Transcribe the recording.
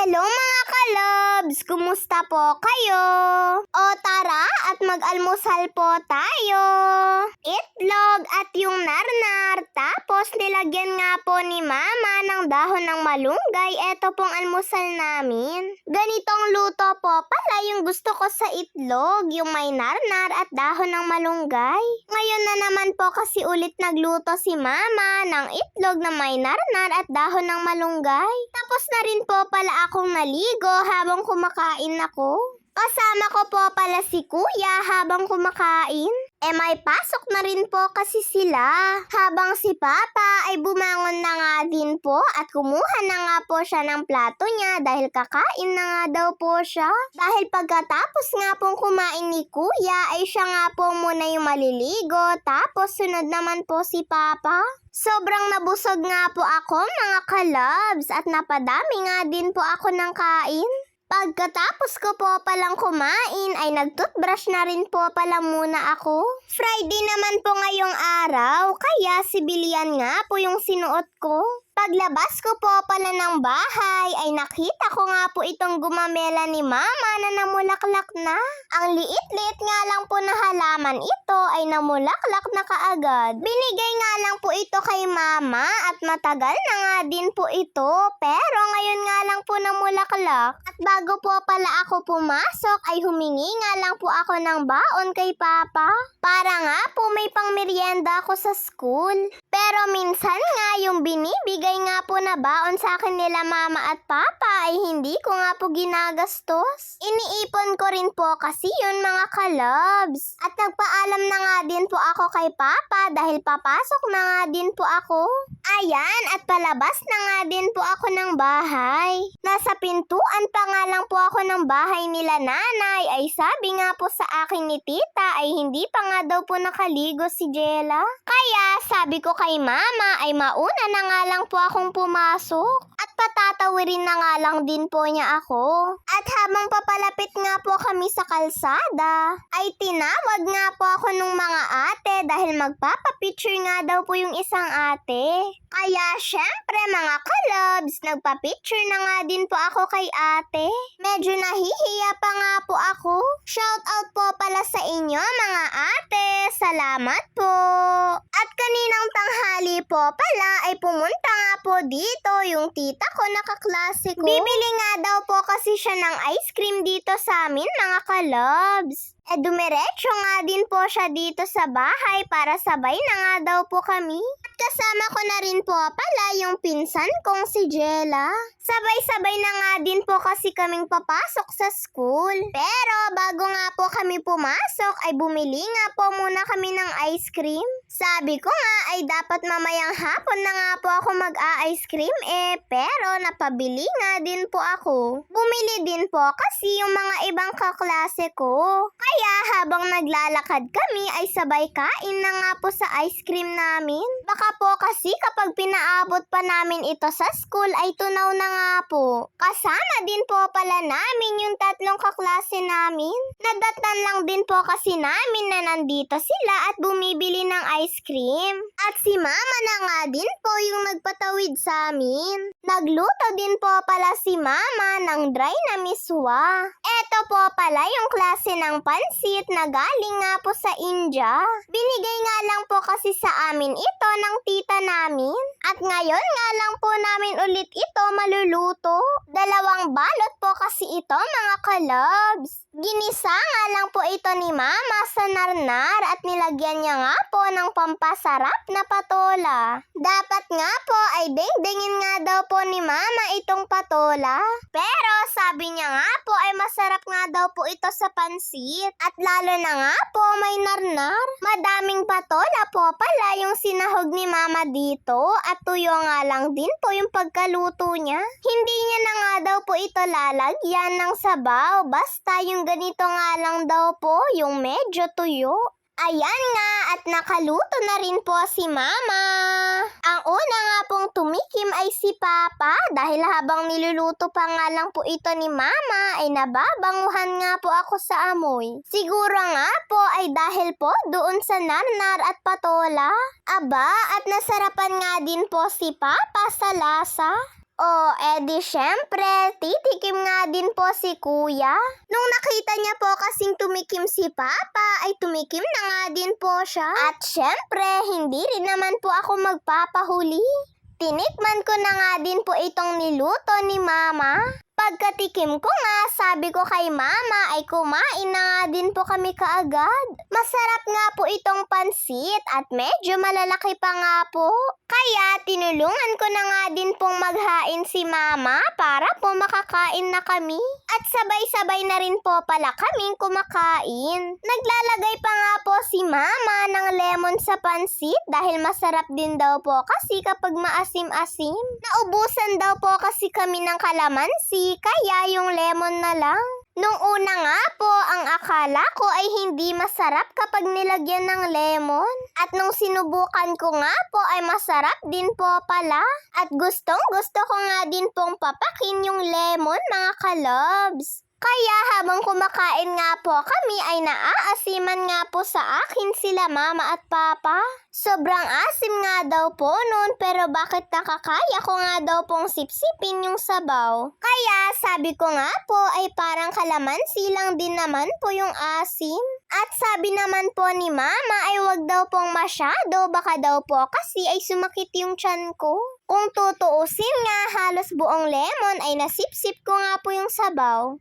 Hello mga kalobs! Kumusta po kayo? O tara at mag-almusal po tayo. Itlog at yung narnar. Tapos nilagyan nga po ni mama ng dahon ng malunggay. Ito pong almusal namin. Ganitong luto po pala yung gusto ko sa itlog. Yung may narnar at dahon ng malunggay. Ngayon na naman po kasi ulit nagluto si mama ng itlog na may narnar at dahon ng malunggay. Tapos na rin po pala akong naligo habang kumakain ako. Kasama ko po pala si kuya habang kumakain. May pasok na rin po kasi sila. Habang si papa ay bumangon na nga din po at kumuha na nga po siya ng plato niya dahil kakain na nga daw po siya. Dahil pagkatapos nga pong kumain ni kuya ay siya nga po muna yung maliligo tapos sunod naman po si papa. Sobrang nabusog nga po ako mga kalabs at napadami nga din po ako ng kain. Pagkatapos ko po palang kumain ay nag-toothbrush na rin po pala muna ako. Friday naman po ngayong araw kaya sibilian nga po yung sinuot ko. Paglabas ko po pala ng bahay ay nakita ko nga po itong gumamela ni mama na namulaklak na. Ang liit-liit nga lang po na halaman ito ay namulaklak na kaagad. Binigay nga lang po ito kay mama at matagal na nga din po ito pero ngayon nga lang po namulaklak. At bago po pala ako pumasok ay humingi nga lang po ako ng baon kay papa. Para nga po may pangmeryenda ako sa school. Pero minsan nga yung binibigay nga po na baon sa akin nila mama at papa ay hindi ko nga po ginagastos. Iniipon ko rin po kasi yun mga kalabs. At nagpaalam na nga din po ako kay papa dahil papasok na nga din po ako. Ayan, at palabas na nga din po ako ng bahay. Nasa pintuan pa nga lang po ako ng bahay nila nanay ay sabi nga po sa akin ni tita ay hindi pa nga daw po nakaligo si Jella. Kaya sabi ko kay mama ay mauna na nga lang po akong pumasok. At patatawirin na nga lang din po niya ako. At habang papalapit nga po kami sa kalsada, ay tinawag nga po ako nung mga ate dahil magpapapicture nga daw po yung isang ate. Kaya syempre mga kalabs, nagpapicture na nga din po ako kay ate. Medyo nahihiya pa nga po ako. Shout out po pala sa inyo mga ate. Salamat po. At kaninang tanghali po pala ay pumunta nga po dito yung tita ko na kaklase ko. Bibili nga daw po kasi siya ng ice cream dito sa amin mga kalabs. Dumiretso nga din po siya dito sa bahay para sabay na nga daw po kami. At kasama ko na rin po pala yung pinsan kong si Jella. Sabay-sabay na nga din po kasi kaming papasok sa school. Pero bago nga po kami pumasok ay bumili nga po muna kami ng ice cream. Sabi ko nga ay dapat mamayang hapon na nga po ako mag-a-ice cream pero napabili nga din po ako. Bumili din po kasi yung mga ibang kaklase ko. Kaya habang naglalakad kami ay sabay kain na nga po sa ice cream namin. Baka po kasi kapag pinaabot pa namin ito sa school ay tunaw na nga po. Kasama din po pala namin yung tatlong kaklase namin. Nadatnan lang din po kasi namin na nandito sila at bumibili ng ice cream. At si mama na nga din po yung nagpatawid sa amin. Nagluto din po pala si mama ng dry na miswa. Eto po pala yung klase ng pansit na galing nga po sa India. Binigay nga lang po kasi sa amin ito ng tita namin. At ngayon nga lang po namin ulit ito maluluto. 2 balot po kasi ito mga kalabs. Ginisa nga lang po ito ni mama sa narnar at nilagyan niya nga po ng pampasarap na patola. Dapat nga po ay dingdingin nga daw po ni mama itong patola. Pero sabi niya nga po ay masarap nga daw po ito sa pansit. At lalo na nga po may narnar. Madaming patola po pala yung sinahog ni mama dito at tuyo nga lang din po yung pagkaluto niya. Hindi niya na nga daw po ito lalagyan ng sabaw. Basta yung ganito nga lang daw po yung medyo tuyo. Ayan nga at nakaluto na rin po si mama. Ang una nga pong tumikim ay si papa dahil habang niluluto pa nga lang po ito ni mama ay nababanguhan nga po ako sa amoy. Siguro nga po ay dahil po doon sa narnar at patola. Aba, at nasarapan nga din po si papa sa lasa. Edi syempre, titikim nga din po si kuya. Nung nakita niya po kasing tumikim si Papa, ay tumikim na nga din po siya. At syempre, hindi rin naman po ako magpapahuli. Tinikman ko na nga din po itong niluto ni Mama. Pagkatikim ko nga, sabi ko kay Mama ay kumain na nga din po kami kaagad. Masarap nga po itong pansit at medyo malalaki pa nga po. Kaya tinulungan ko na nga din pong maghain si Mama para po makakain na kami. At sabay-sabay na rin po pala kaming kumakain. Naglalagay pa nga po si Mama ng lemon sa pansit dahil masarap din daw po kasi kapag maasim-asim. Naubusan daw po kasi kami ng kalamansi kaya yung lemon na lang. Nung una nga po, ang akala ko ay hindi masarap kapag nilagyan ng lemon. At nung sinubukan ko nga po ay masarap din po pala. At gustong gusto ko nga din pong papakin yung lemon mga kalobs. Kaya habang kumakain nga po kami ay naaasiman nga po sa akin sila Mama at Papa. Sobrang asim nga daw po noon pero bakit nakakaya ko nga daw pong sipsipin yung sabaw. Kaya sabi ko nga po ay parang kalamansi lang din naman po yung asim. At sabi naman po ni Mama ay wag daw pong masyado baka daw po kasi ay sumakit yung tiyan ko. Kung tutuusin nga halos buong lemon ay nasipsip ko nga po yung sabaw.